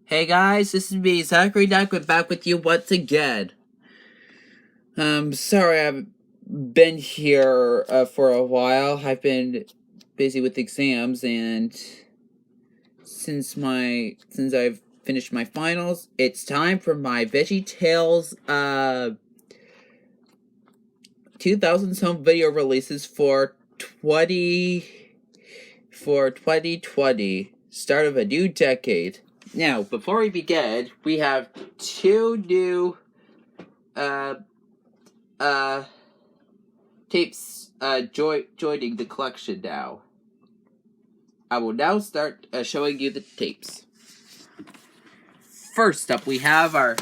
Hey guys, this is me, Zachary Duck, back with you once again. Sorry I've been here for a while. I've been busy with exams, and since I've finished my finals, it's time for my Veggie Tales 2000's home video releases for 2020, start of a new decade. Now, before we begin, we have two new tapes joining the collection now. I will now start showing you the tapes. First up, we have our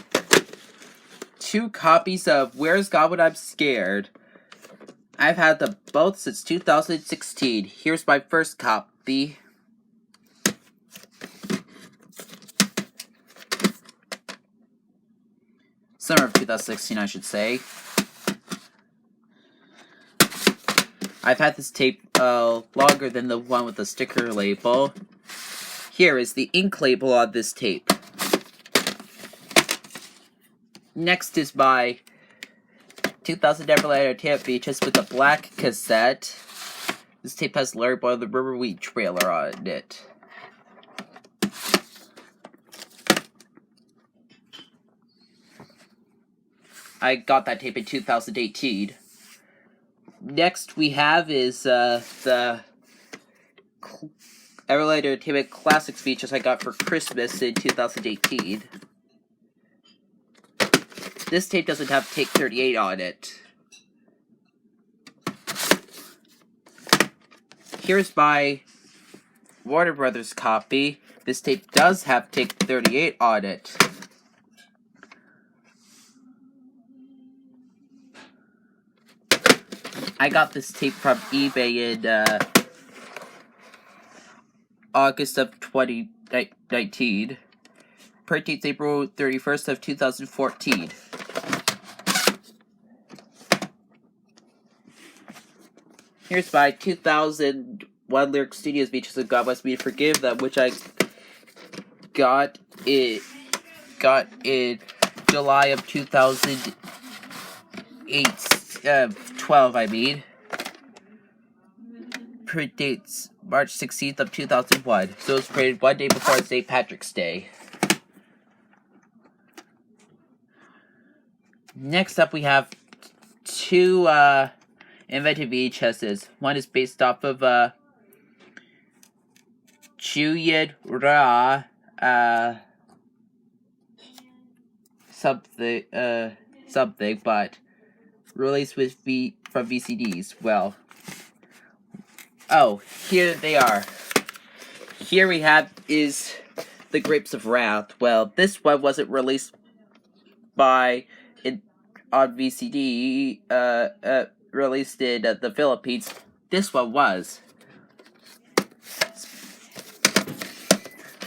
two copies of Where's God When I'm Scared. I've had them both since 2016. Here's my first copy. Summer of 2016, I should say. I've had this tape longer than the one with the sticker label. Here is the ink label on this tape. Next is my 2000 Neverland tape Beaches with a black cassette. This tape has Larry Boy the Riverweed trailer on it. I got that tape in 2018. Next we have is the Everland Entertainment Classics features I got for Christmas in 2018. This tape doesn't have take 38 on it. Here's my Warner Brothers copy. This tape does have take 38 on it. I got this tape from eBay in August of 2019. Print date's April 31st of 2014. Here's my 2001 Lyric Studios Beaches of God Wants Me to Forgive Them, which I got in July of 2012, I mean. Print dates March 16th of 2001, so it was printed one day before St. Patrick's Day. Next up, we have two invented VHSs. One is based off of Chuyin Ra something, but released with from VCDs. Well, oh, here they are. Here we have is The Grapes of Wrath. Well, this one wasn't released on VCD, released in the Philippines. This one was.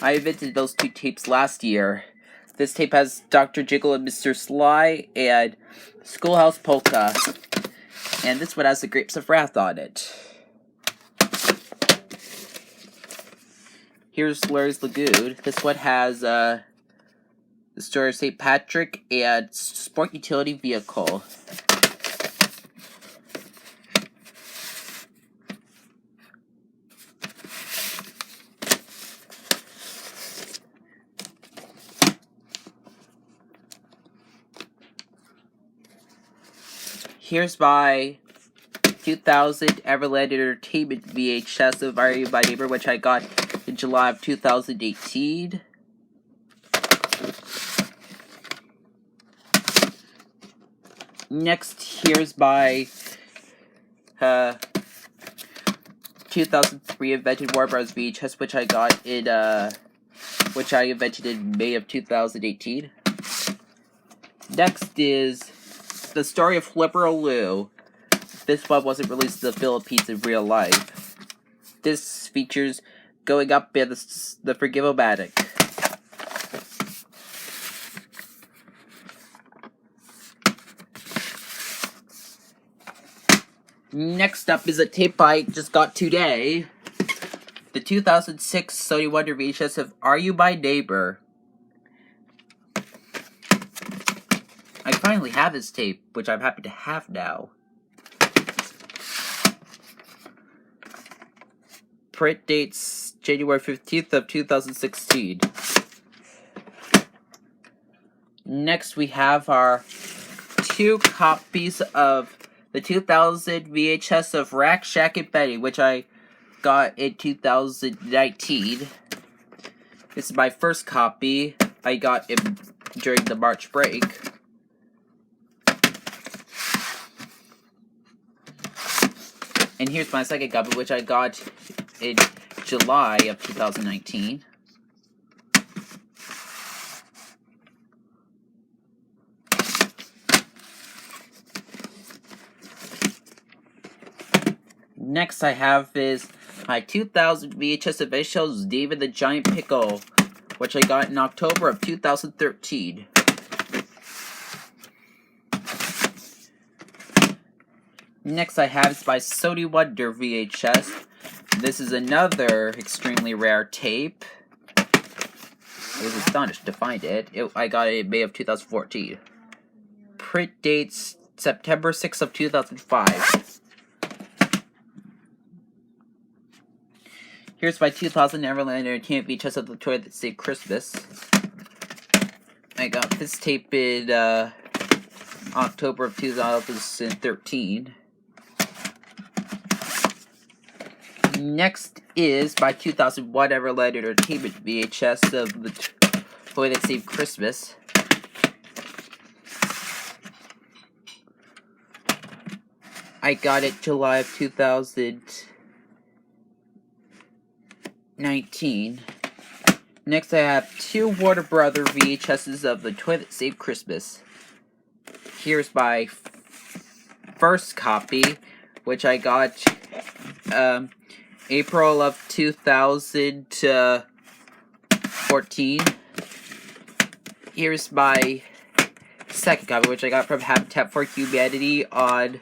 I invented those two tapes last year. This tape has Dr. Jiggle and Mr. Sly and Schoolhouse Polka. And this one has The Grapes of Wrath on it. Here's Larry's Lagoon. This one has the story of St. Patrick and Sport Utility Vehicle. Here's my 2000 Everland Entertainment VHS of Are You My Neighbor, which I got in July of 2018. Next, here's my 2003 invented Warner Bros. VHS, which I got in which I invented in May of 2018. Next is The Story of Flipper Lou. This one wasn't released in the Philippines in real life. This features Going Up in the Forgive-O-Matic. Next up is a tape I just got today. The 2006 Sony Wonder VHS of Are You My Neighbor? finally have this tape, which I'm happy to have now. Print dates January 15th of 2016. Next, we have our 2 copies of the 2000 VHS of Rack, Shack, and Betty, which I got in 2019. This is my first copy. I got it during the March break. And here's my second copy, which I got in July of 2019. Next I have is my 2000 VHS of shows David the Giant Pickle, which I got in October of 2013. Next I have is my Sony Wonder VHS. This is another extremely rare tape. I was astonished to find it. I got it in May of 2014. Print dates September 6th of 2005. Here's my 2000 Neverland Entertainment VHS of the toy that saved Christmas. I got this tape in October of 2013. Next is my 2001 Neverland Entertainment VHS of the toy that saved Christmas. I got it July of 2019. Next I have 2 Warner Brother VHSs of the toy that saved Christmas. Here's my first copy, which I got April of 2014. Here's my second copy, which I got from Habitat for Humanity on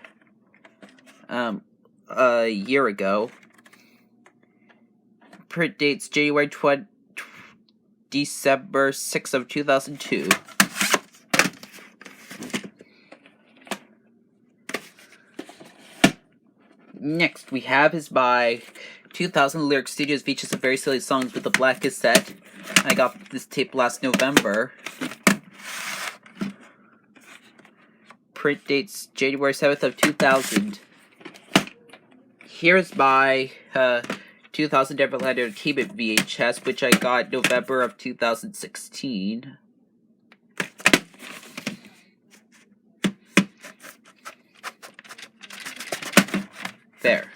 a year ago. Print dates January 20, December 6th of 2002. Next we have is my 2000 Lyric Studios VHS of Very Silly Songs with the black cassette. I got this tape last November. Print dates January 7th of 2000. Here's my 2000 Neverland Entertainment VHS, which I got November of 2016. There.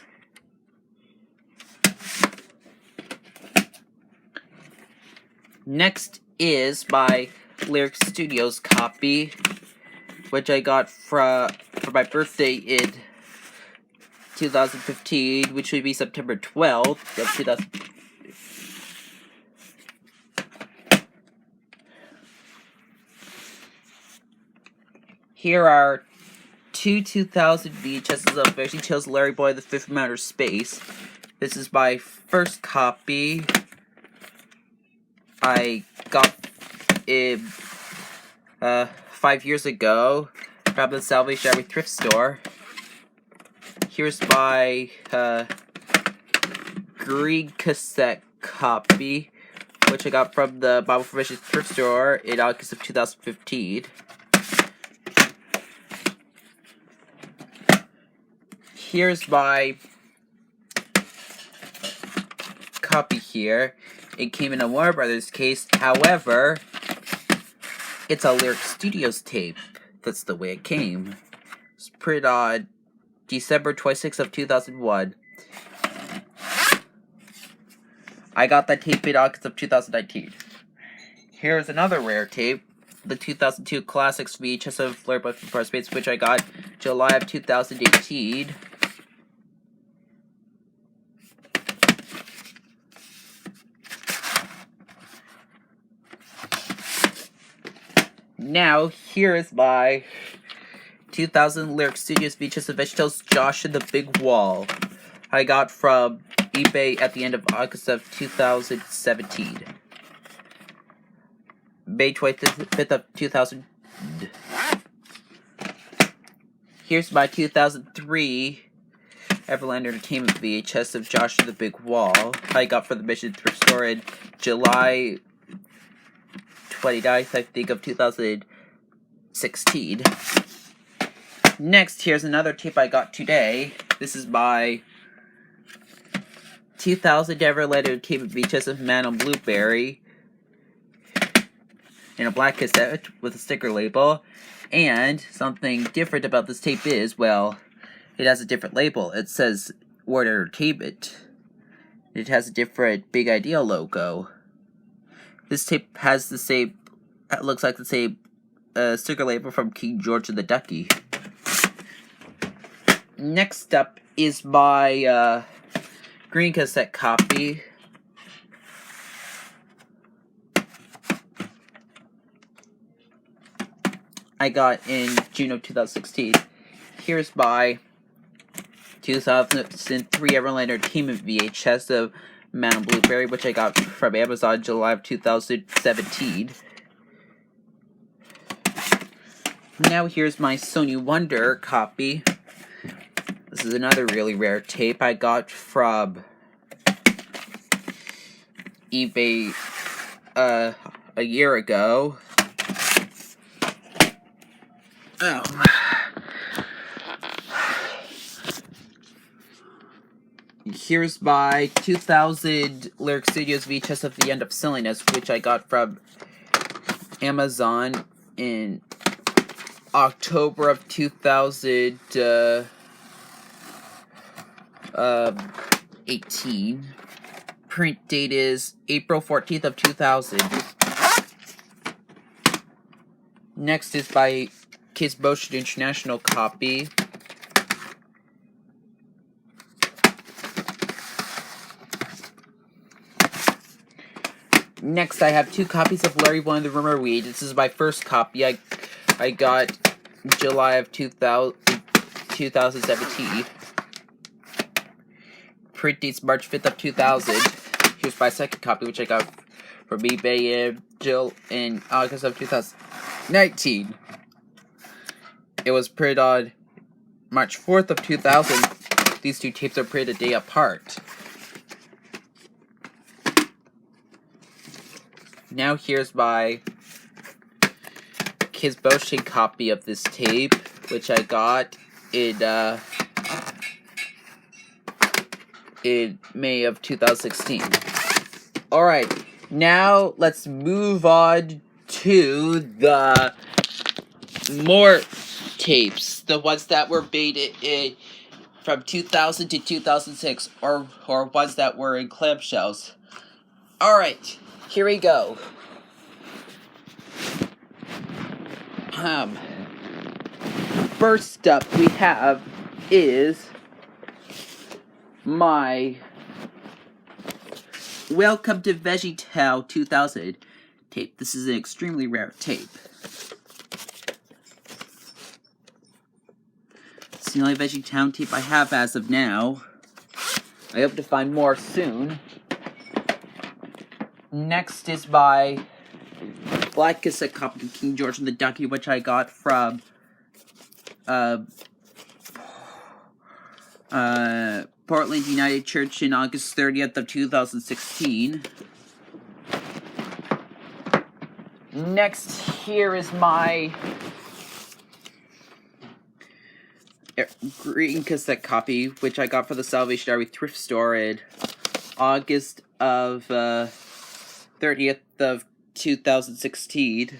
Next is my Lyric Studios copy, which I got for my birthday in 2015, which would be September 12th of 2000. Here are 2 2000 VHSs of Veggie Tales Larry Boy the Fifth from Outer Space. This is my first copy. I got it 5 years ago from the Salvation Army thrift store. Here's my green cassette copy, which I got from the Bible for Veggie thrift store in August of 2015. Here's my copy here. It came in a Warner Brothers case, however, it's a Lyric Studios tape. That's the way it came. It's printed on December 26th of 2001. I got that tape in August of 2019. Here's another rare tape, the 2002 Classics VHS of Larry Boy from Outer Space, which I got July of 2018. Now, here is my 2000 Lyric Studios VHS of Veggie Tales Josh and the Big Wall. I got from eBay at the end of August of 2017. May 25th of 2000. Here's my 2003 Everland Entertainment VHS of Josh the Big Wall. I got from the Mission Thrift Store in July 29th, I think, of 2016. Next, here's another tape I got today. This is my 2000 Everland Entertainment VHS of Man on Blueberry in a black cassette with a sticker label. And something different about this tape is, well, it has a different label. It says Word Entertainment. It has a different Big Idea logo. This tape has the same, looks like the same sticker label from King George and the Ducky. Next up is my green cassette copy. I got in June of 2016. Here's my 2003 Everland Entertainment VHS of Man on Blueberry, which I got from Amazon July of 2017. Now here's my Sony Wonder copy. This is another really rare tape I got from eBay a year ago. Oh. Here's my 2000 Lyric Studios VHS of The End of Silliness, which I got from Amazon in October of 2018. Print date is April 14th of 2000. Next is by Kids Motion International copy. Next, I have two copies of Larry One the Rumor Weed. This is my first copy. I got July of 2017. Print dates March 5th of 2000. Here's my second copy, which I got from eBay in August of 2019. It was printed on March 4th of 2000. These two tapes are printed a day apart. Now here's my Kids Motion copy of this tape, which I got in May of 2016. Alright, now let's move on to the more tapes, the ones that were made in from 2000 to 2006, or ones that were in clamshells. Alright, here we go. First up we have is my Welcome to Veggie 2000 tape. This is an extremely rare tape. It's the only Veggie tape I have as of now. I hope to find more soon. Next is my black cassette copy of King George and the Ducky, which I got from Portland United Church in August 30th of 2016. Next, here is my green cassette copy, which I got from the Salvation Army thrift store in August of 30th of 2016.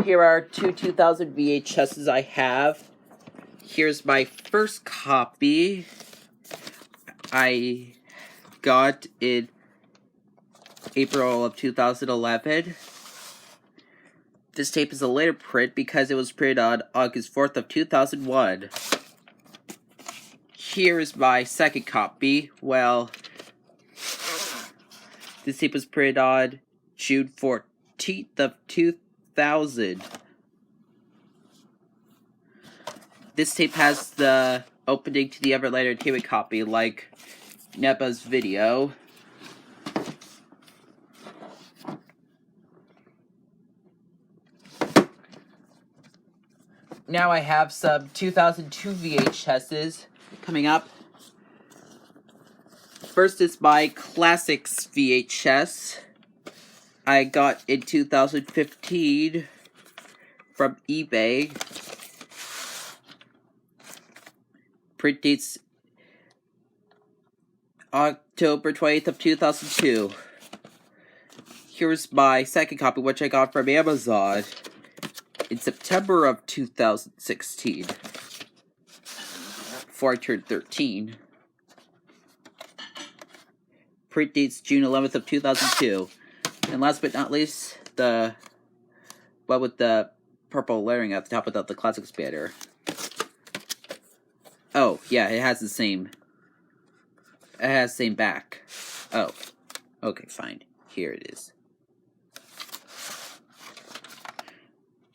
Here are two 2000 VHSs I have. Here's my first copy. I got in April of 2011. This tape is a later print because it was printed on August 4th of 2001. Here is my second copy. Well, this tape was printed on June 14th of 2000. This tape has the opening to the Everland Entertainment copy, like Neba's video. Now I have some 2002 VHSs coming up. First is my Classics VHS. I got in 2015 from eBay. Print dates October 20th of 2002. Here's my second copy, which I got from Amazon in September of 2016. Before I turned 13. Print dates June 11th of 2002. And last but not least, the one with the purple lettering at the top without the Classics banner. Oh, yeah, it has the same. It has the same back. Oh, okay, fine. Here it is.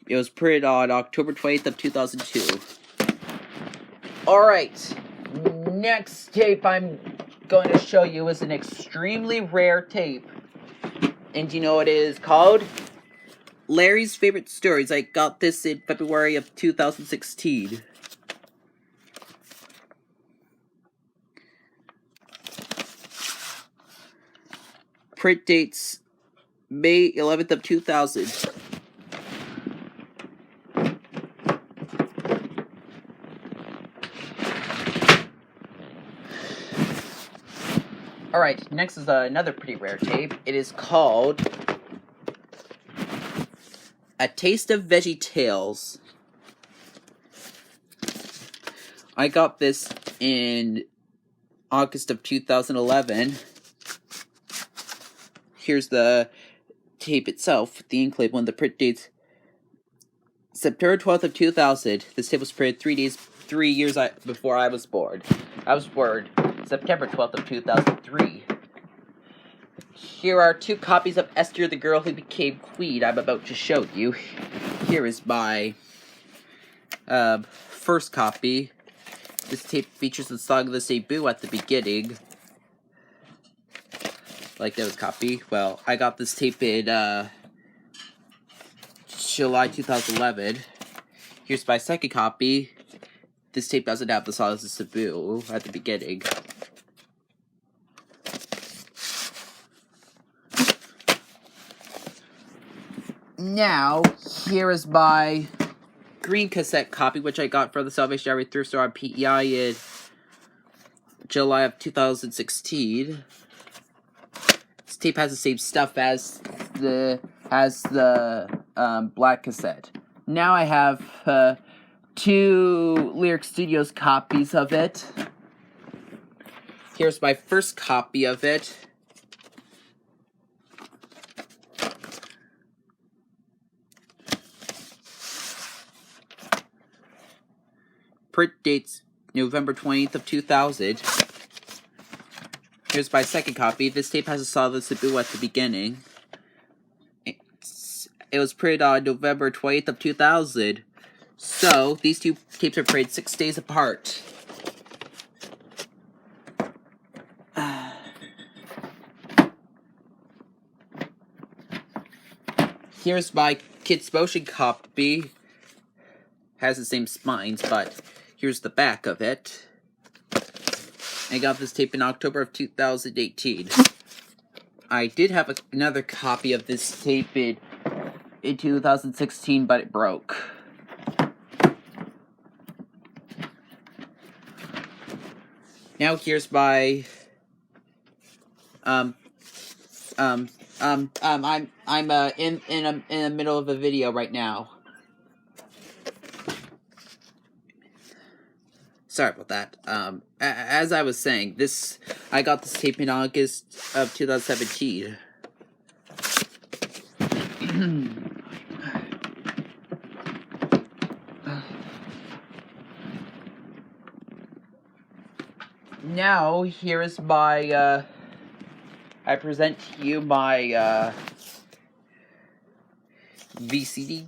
It was printed on October 20th of 2002. Alright, next tape I'm going to show you is an extremely rare tape. And do you know what it is called? Larry's Favorite Stories. I got this in February of 2016. Print dates May 11th of 2000. Alright, next is another pretty rare tape. It is called A Taste of Veggie Tales. I got this in August of 2011. Here's the tape itself, the ink label, and the print dates. September 12th of 2000. This tape was printed 3 years before I was born. I was born September 12th of 2003. Here are 2 copies of Esther, the Girl Who Became Queen I'm about to show you. Here is my first copy. This tape features the song The Debut at the beginning. Like that was copy. Well, I got this tape in July 2011. Here's my second copy. This tape doesn't have the song The Debut at the beginning. Now, here is my green cassette copy, which I got from the Salvation Army thrift store on PEI in July of 2016. This tape has the same stuff as the black cassette. Now I have 2 Lyric Studios copies of it. Here's my first copy of it. Print dates November 20th of 2000. Here's my second copy. This tape has a solid debut at the beginning. It was printed on November 20th of 2000. So, these 2 tapes are printed 6 days apart. Here's my Kids Motion copy. Has the same spines, but here's the back of it. I got this tape in October of 2018. I did have another copy of this tape in 2016, but it broke. Now here's my I'm in the middle of a video right now. Sorry about that. As I was saying, I got this tape in August of 2017. Now, here is my, I present to you my, VCD,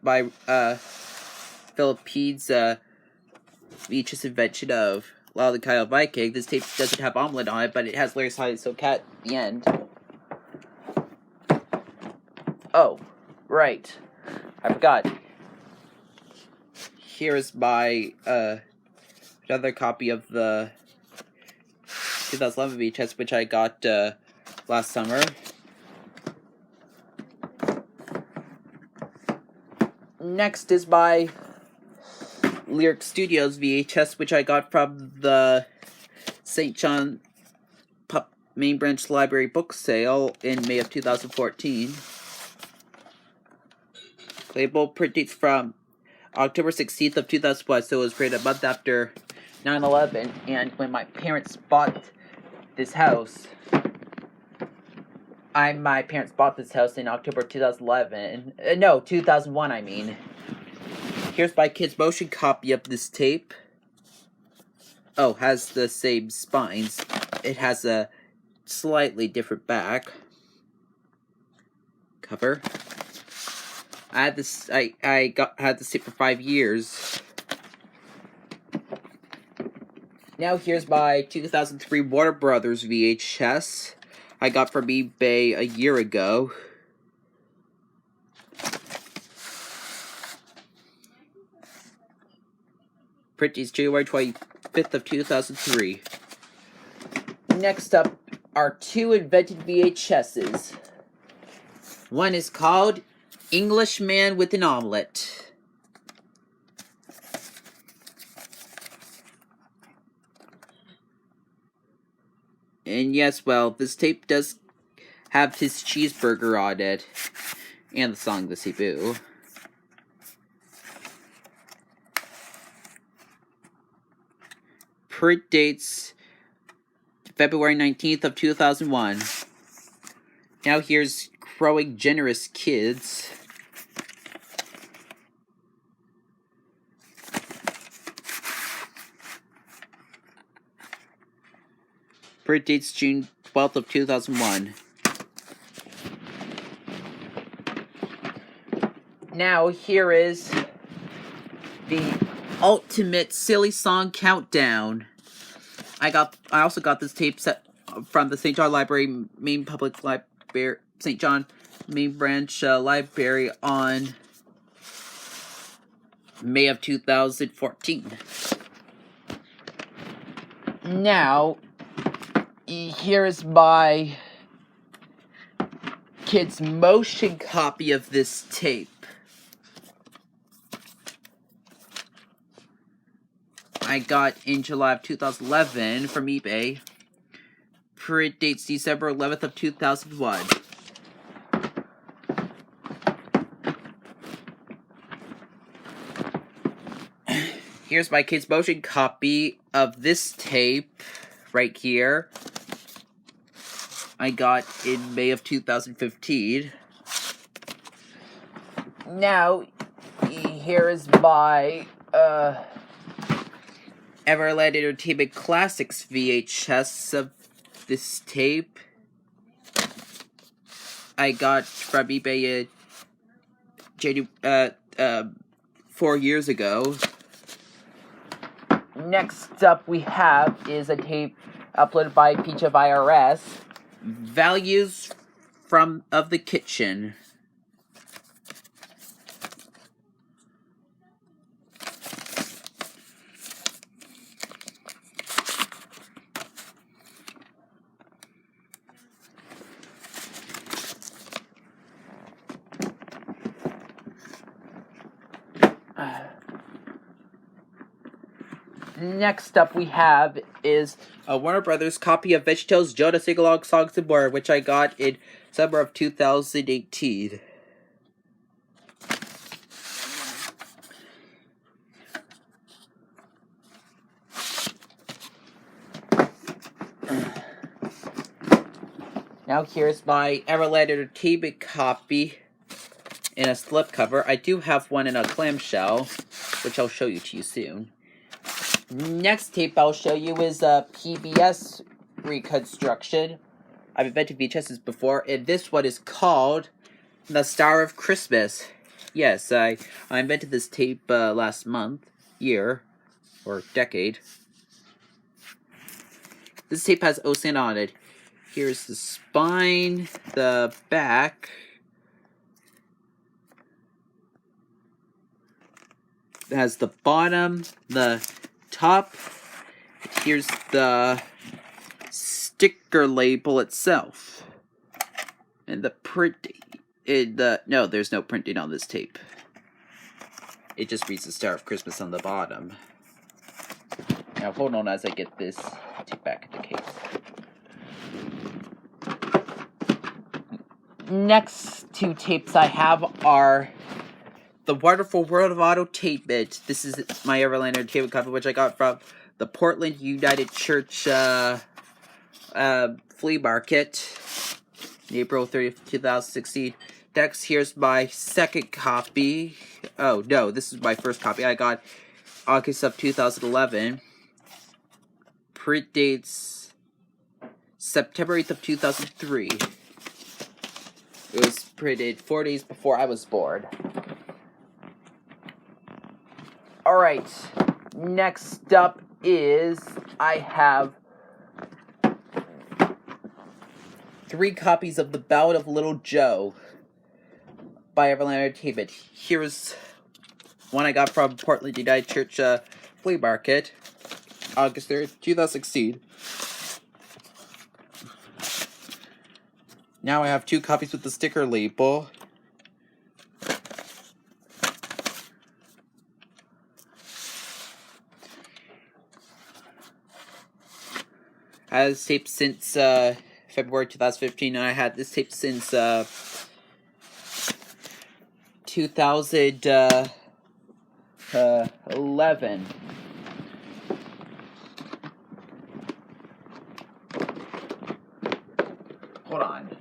my, Philippines, Beach's invention of Lyle the Kyle Viking. This tape doesn't have omelet on it, but it has Larry's Hide So Cat at the end. Oh, right. I forgot. here is my another copy of the 2011 VHS, which I got last summer. Next is my Lyric Studios VHS, which I got from the St. John Main Branch Library book sale in May of 2014. Label print dates from October 16th of 2001, so it was printed a month after 9/11, and when my parents bought this house, my parents bought this house in October 2011, no, 2001 I mean. Here's my kid's motion copy of this tape. Oh, has the same spines. It has a slightly different back cover. I had this. I had this tape for 5 years. Now here's my 2003 Warner Brothers VHS. I got from eBay a year ago. Print is January 25th of 2003. Next up are 2 invented VHSs. One is called Englishman with an Omelet. And yes, well, this tape does have his cheeseburger on it. And the song The Cebu. Print dates February 19th of 2001. Now here's Growing Generous Kids. Print dates June 12th of 2001. Now here is the ultimate silly song countdown. I also got this tape set from the St. John Library Main Public Library, St. John Main Branch Library on May of 2014. Now, here is my kid's motion copy of this tape. I got in July of 2011 from eBay. Print dates December 11th of 2001. Here's my kid's motion copy of this tape right here. I got in May of 2015. Now, here is my Everland Entertainment Classics VHS of this tape. I got from eBay 4 years ago. Next up we have is a tape uploaded by Peach of IRS. Values of the Kitchen. Next up we have is a Warner Brothers copy of VeggieTales Jonah Sing-Along Songs and More, which I got in summer of 2018. Now here's my Everland Entertainment copy in a slipcover. I do have one in a clamshell, which I'll show to you soon. Next tape I'll show you is a PBS reconstruction. I've invented VHSs before, and this one is called The Star of Christmas. Yes, I invented this tape last year, or decade. This tape has OSAN on it. Here's the spine, the back, has the bottom, the top. Here's the sticker label itself. And the printing. No, there's no printing on this tape. It just reads the Star of Christmas on the bottom. Now hold on as I get this tape back in the case. Next two tapes I have are The Wonderful World of Autotainment. This is my Everland Entertainment copy, which I got from the Portland United Church flea market, April 30th, 2016. Next, here's my second copy. Oh, no, this is my first copy. I got August of 2011. Print dates September 8th of 2003. It was printed 4 days before I was born. Alright, next up is I have 3 copies of The Ballad of Little Joe by Everland Entertainment. Here's one I got from Portland United Church flea market, August 3rd, 2016. Now I have 2 copies with the sticker label. I had this tape since February 2015, and I had this tape since 2011. Hold on.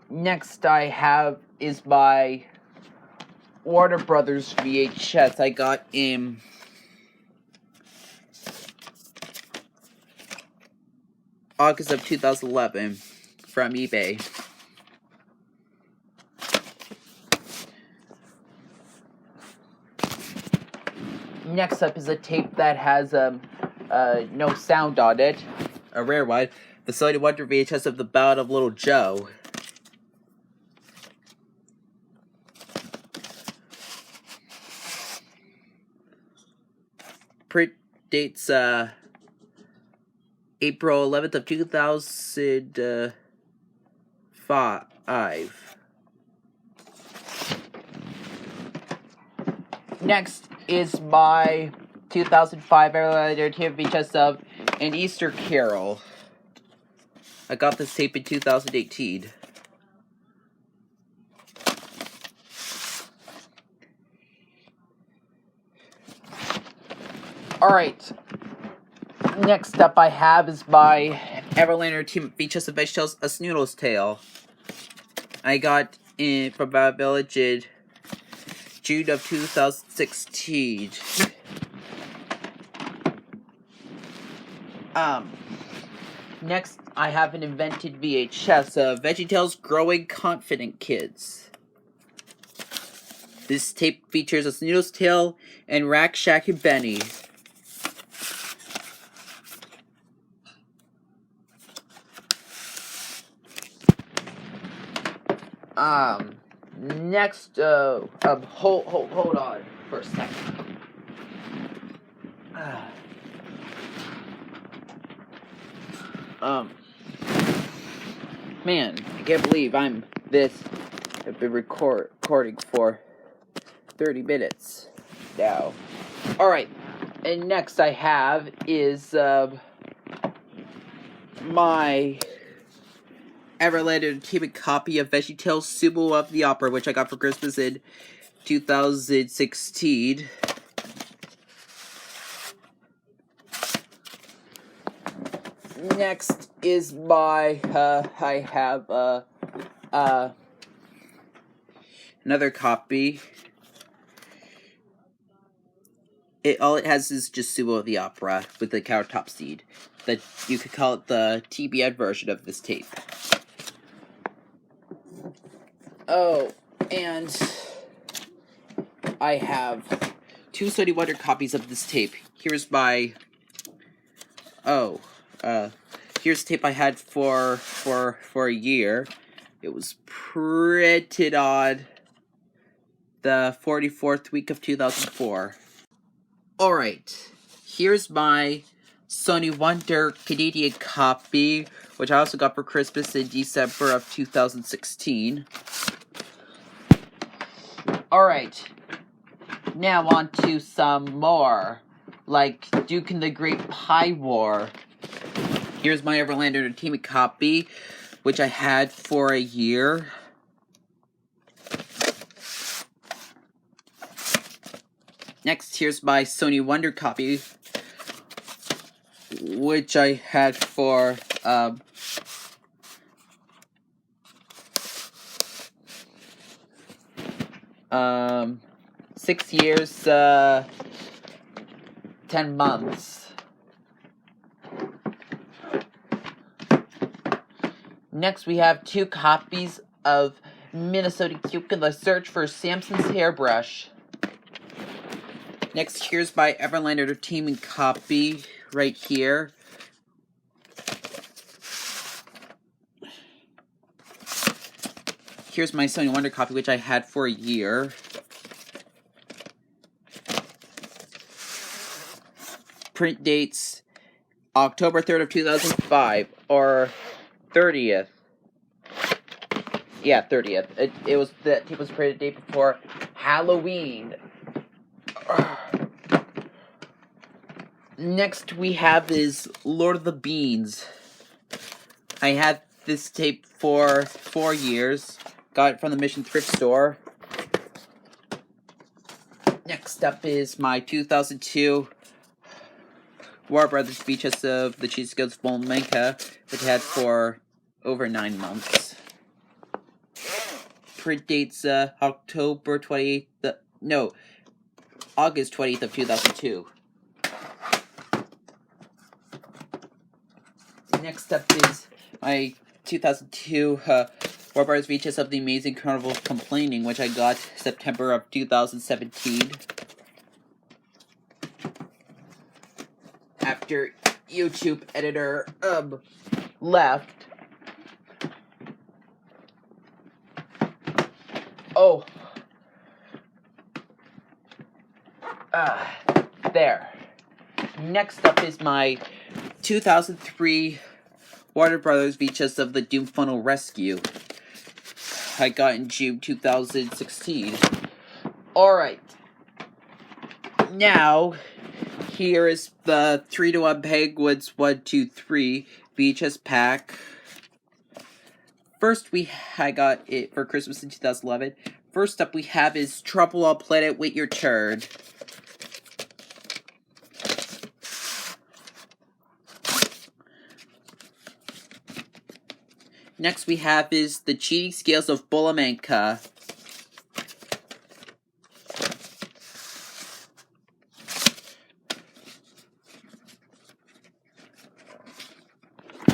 Next I have is my Warner Brothers VHS I got in August of 2011 from eBay. Next up is a tape that has no sound on it, a rare one. The Sony Wonder VHS of The Ballad of Little Joe. Print dates April 11th of 2005. Next is my 2005 Everland Entertainment VHS of An Easter Carol. I got this tape in 2018. Alright, next up I have is my Everland Entertainment VHS of VeggieTales, A Snoodle's Tale. I got in from our village in June of 2016. Next I have an invented VHS of VeggieTales Growing Confident Kids. This tape features A Snoodle's Tale and Rack, Shack, and Benny. Next, hold on for a second. Man, I can't believe I've been recording for 30 minutes now. Alright, and next I have is, my Everland Entertainment copy of VeggieTales Sumo of the Opera, which I got for Christmas in 2016. Next is my, I have, another copy. All it has is just Sumo of the Opera with the countertop seed. That you could call it the TBN version of this tape. Oh, and I have 2 Sony Wonder copies of this tape. Here's my, here's a tape I had for a year. It was printed on the 44th week of 2004. Alright, here's my Sony Wonder Canadian copy, which I also got for Christmas in December of 2016. Alright, now on to some more, like Duke and the Great Pie War. Here's my Everland Entertainment copy, which I had for a year. Next, here's my Sony Wonder copy, which I had for, 6 years, 10 months. Next, we have 2 copies of Minnesota Cuke and the Search for Samson's Hairbrush. Next, here's my Everland Entertainment copy, right here. Here's my Sony Wonder copy, which I had for a year. Print dates, October 3rd of 2005, or 30th. Yeah, 30th. That tape was printed the day before Halloween. Next we have is Lord of the Beans. I had this tape for 4 years. Got it from the Mission Thrift Store. Next up is my 2002 Warner Brothers VHS of the Cheese Skills Flamenca, which I had for over 9 months. Print dates October 28th, August 20th of 2002. Next up is my 2002 Warner Brothers VHS of The Amazing Carnival of Complaining, which I got September of 2017. After YouTube editor left. Oh. There. Next up is my 2003 Warner Brothers VHS of the Doom Funnel Rescue. I got in June 2016. Alright. Now, here is the 3-to-1 Penguins 1, 2, 3 VHS pack. First, I got it for Christmas in 2011. First up we have is Trouble on Planet Wait Your Turn. Next we have is The Cheating Scales of Bulamanka.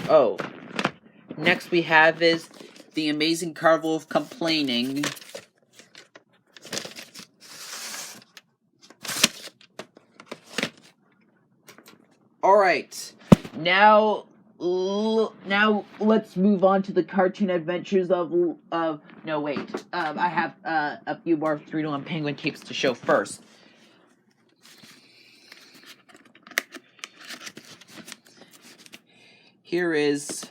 Oh. Next we have is The Amazing Carnival of Complaining. Alright. Now let's move on to the cartoon adventures of no wait. I have a few more 3-to-1 Penguin tapes to show first. Here is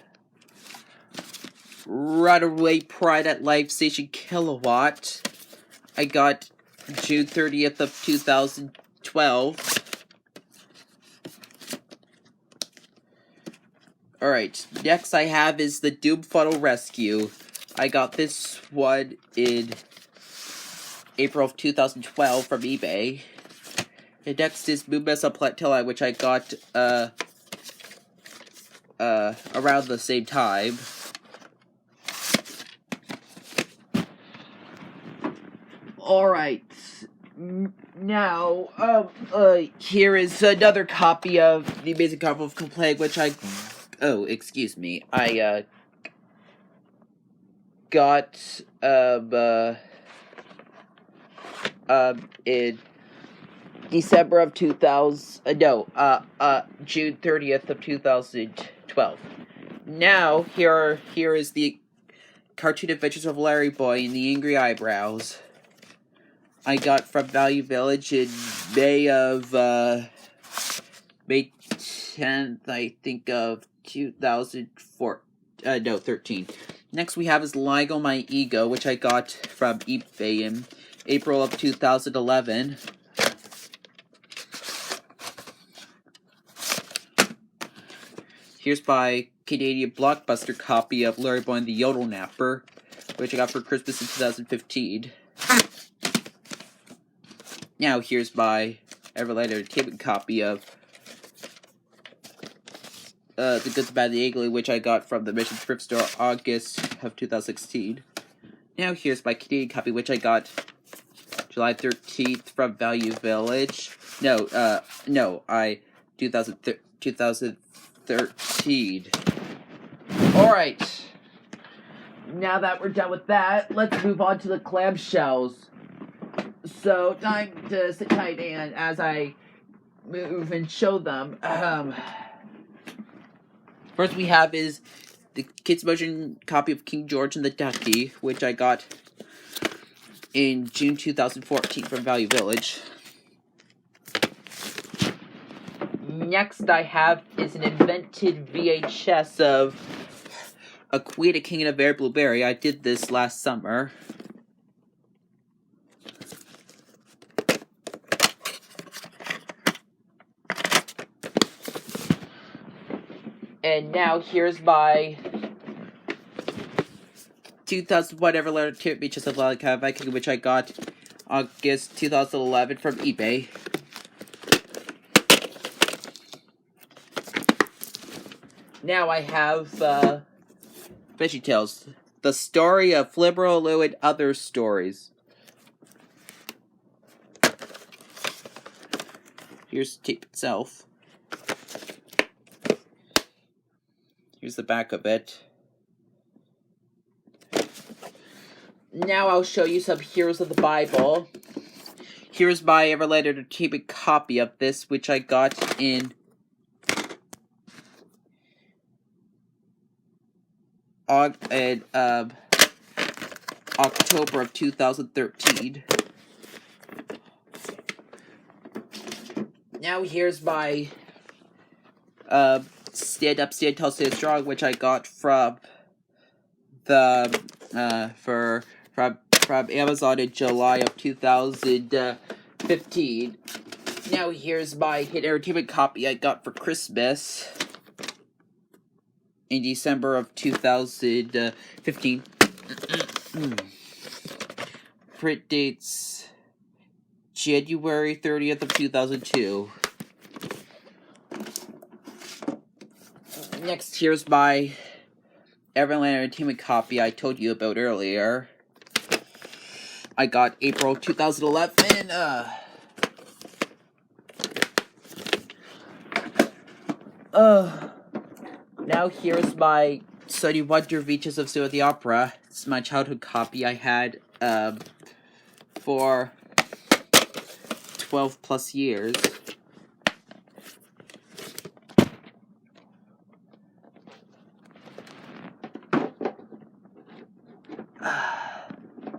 Runaway Pride at Life Station Kilowatt. I got June 30th of 2012. Alright, next I have is the Doom Funnel Rescue. I got this one in April of 2012 from eBay. And next is Moonmesa Platilla, which I got around the same time. Alright, now, here is another copy of The Amazing Carnival of Complaining, which I got, in December of June 30th of 2012. Now, here is the Cartoon Adventures of Larry Boy and the Angry Eyebrows. I got from Value Village in May 10th, I think, of 2004. No, 13. Next we have is LEGO My Ego, which I got from eBay in April of 2011. Here's my Canadian Blockbuster copy of Larry Boy and the Yodel Napper, which I got for Christmas in 2015. Now here's my Everlight Entertainment copy of The Good, the Bad, the Ugly, which I got from the Mission Thrift Store August of 2016. Now here's my Canadian copy, which I got July 13th from Value Village. 2013. Alright. Now that we're done with that, let's move on to the clamshells. So, time to sit tight and as I move and show them. First we have is the Kids Motion copy of King George and the Ducky, which I got in June 2014 from Value Village. Next I have is an invented VHS of A Queen, a King, and a Bear Blueberry. I did this last summer. And now here's my 2001 Everletter Tip Beaches of Lollipop Viking, which I got August 2011 from eBay. Now I have Veggie Tales, the story of Flibro, Lou, and other stories. Here's the tape itself. Here's the back of it. Now I'll show you some Heroes of the Bible. Here's my Everlight Entertainment copy of this, which I got in October of 2013. Now here's my Stand Up, Stand Tall, Stand Strong, which I got from the from Amazon in July of 2015. Now here's my Hit Entertainment copy I got for Christmas in December of 2015. Print dates January 30th of 2002. Next, here's my Everland Entertainment copy I told you about earlier. I got April 2011. Now here's my Sunny Wonder Beaches of Zoo at the Opera. It's my childhood copy I had for 12 plus years.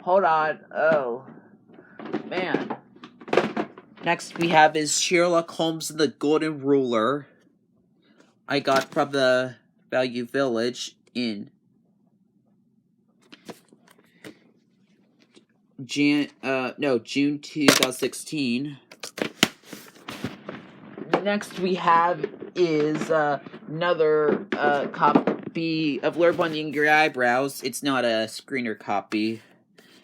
Hold on. Oh, man. Next we have is Sherlock Holmes and the Golden Ruler. I got from the Value Village in June 2016. Next we have is another copy of Larry Boy and the Angry Eyebrows. It's not a screener copy.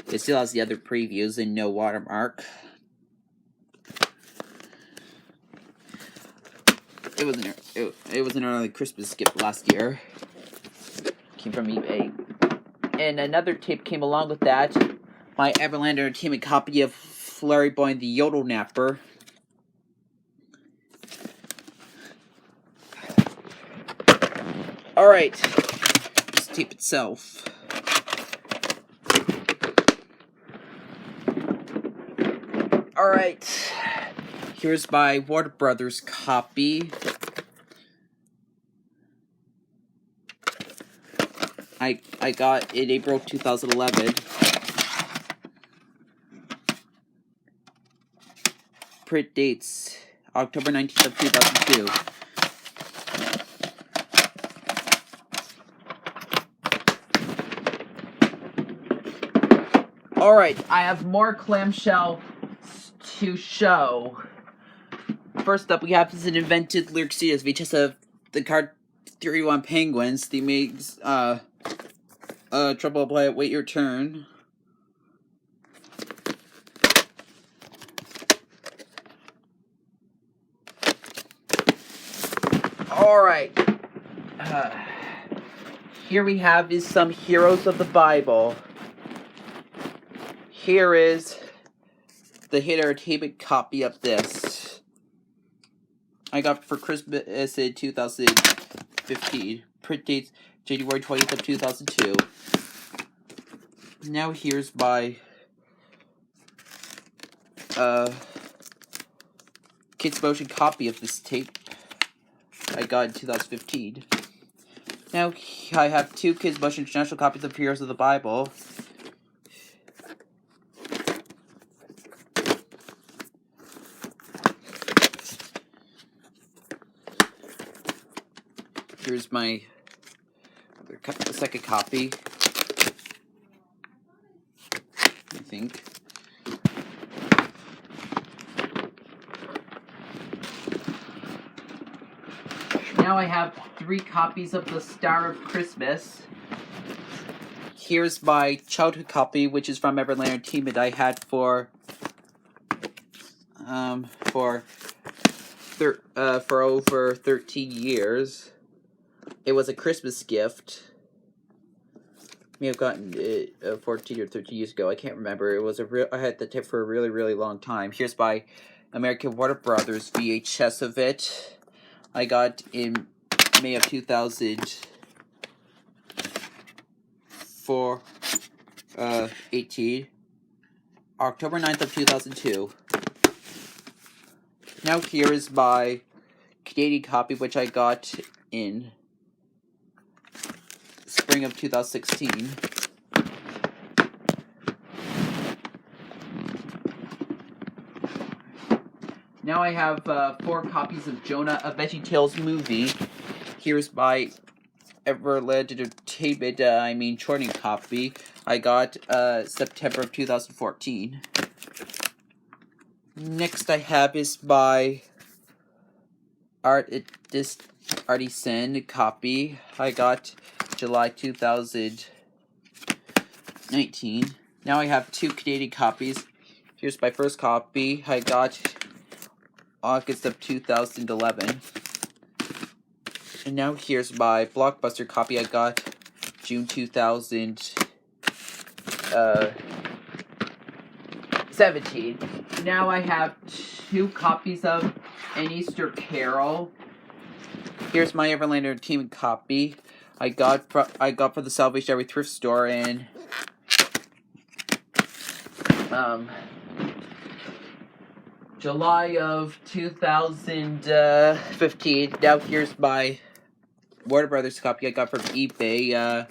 It still has the other previews and no watermark. It was an early Christmas gift last year. Came from eBay. And another tape came along with that. My Everland Entertainment copy of Larry Boy and the Yodel Napper. Alright. This tape itself. Alright. Here's my Warner Brothers copy. I got in April 2011. Print dates October 19th of 2002. Alright, I have more clamshell to show. First up, we have this an invented lyric series, which is of the card 31 Penguins. They made Trouble Play Wait Your Turn. Alright. Here we have is some heroes of the Bible. Here is the entertainment copy of this. I got for Christmas in 2015. Print dates January 20th of 2002. Now here's my Kids Motion copy of this tape I got in 2015. Now I have two Kids Motion International copies of Heroes of the Bible. Here's my second copy, I think. Now I have 3 copies of The Star of Christmas. Here's my childhood copy, which is from Everland Entertainment. I had for over 13 years. It was a Christmas gift. May have gotten it 14 or 13 years ago. I can't remember. It was I had the tape for a really, really long time. Here's my American Warner Brothers VHS of it. I got in May of 2018. October 9th of 2002. Now here is my Canadian copy, which I got in spring of 2016. Now I have 4 copies of Jonah, a Veggie Tales movie. Here's my Everland Entertainment, shorting copy. I got September of 2014. Next I have is my Artisan copy. I got July 2019. Now I have 2 Canadian copies. Here's my first copy. I got August of 2011. And now here's my Blockbuster copy. I got June 2017. Now I have 2 copies of An Easter Carol. Here's my Everland Entertainment copy. I got for the Salvation Army thrift store in July of 2015. Now here's my Warner Brothers copy I got from eBay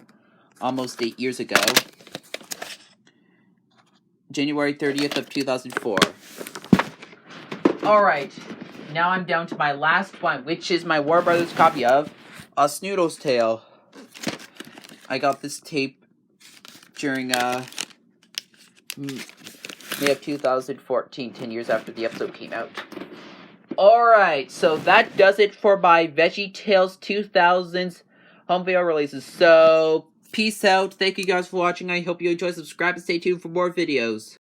almost 8 years ago. January 30th of 2004. Alright, now I'm down to my last one, which is my Warner Brothers copy of A Snoodle's Tale. I got this tape during May of 2014, 10 years after the episode came out. Alright, so that does it for my Veggie Tales 2000's home video releases. So, peace out. Thank you guys for watching. I hope you enjoy. Subscribe and stay tuned for more videos.